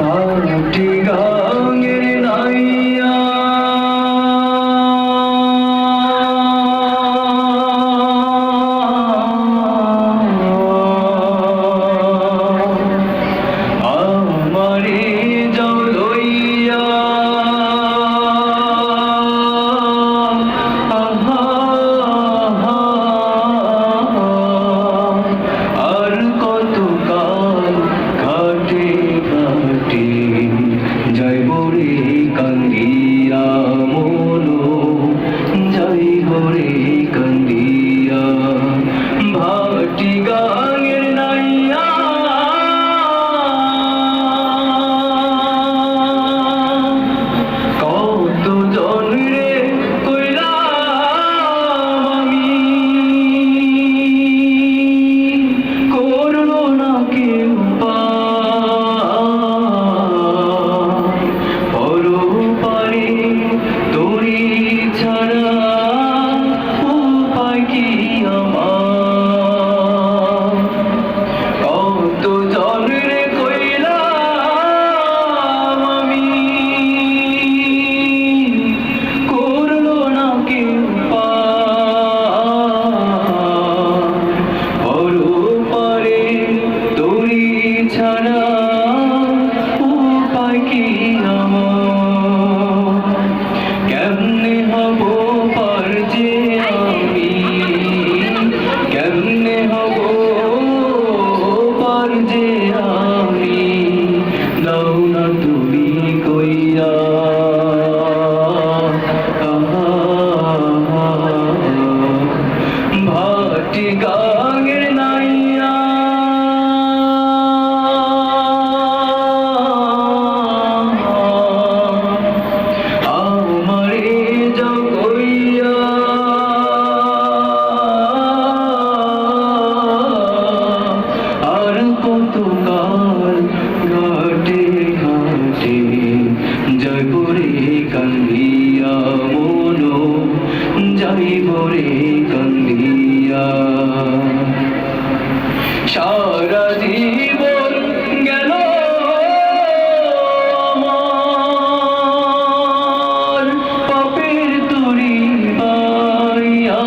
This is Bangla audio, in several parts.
ঘাটি গাঙের নাইয়া আমারে যাও লইয়া আর কত কাল ঘাটে ঘাটে যাইব রে কান্দিয়া মনো যাইব রে কান্দিয়া ভাটি গাঙের নাইয়া কত জন রে কইলাম আমি করলো না কেউ পরপারে তোরি ছাড়া উপায় কি আমার কত জন রে কইলাম আমি করলো না কেউ পরপারে তোরি ছাড়া উপায় কি আমার কেমনে হব পার যে আমি কেমনে হব পার যে আমি দাও না তুমি কইয়া ভাটি গাঙের নাইয়া আমারে যাও কইয়া আর কত কাল ঘাটে ঘাটে যাইব রে কান্দিয়া মনো যাইব রে কান্দিয়া সারা জীবন গেল আমার পাপের তরি বাইয়া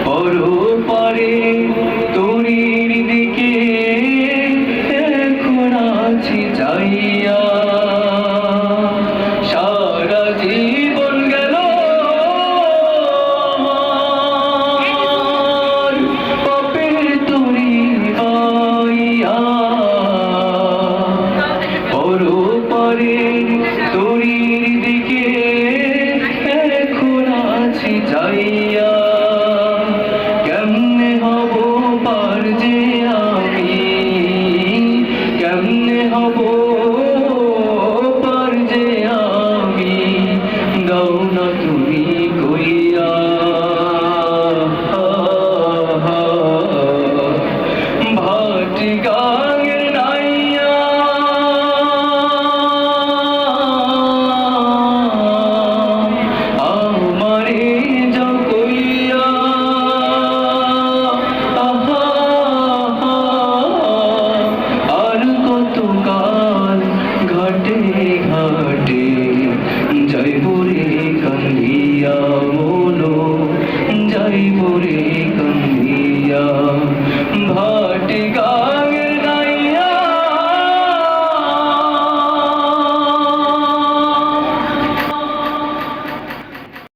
পরপারে তরির দিকে এখন আছি যাইয়া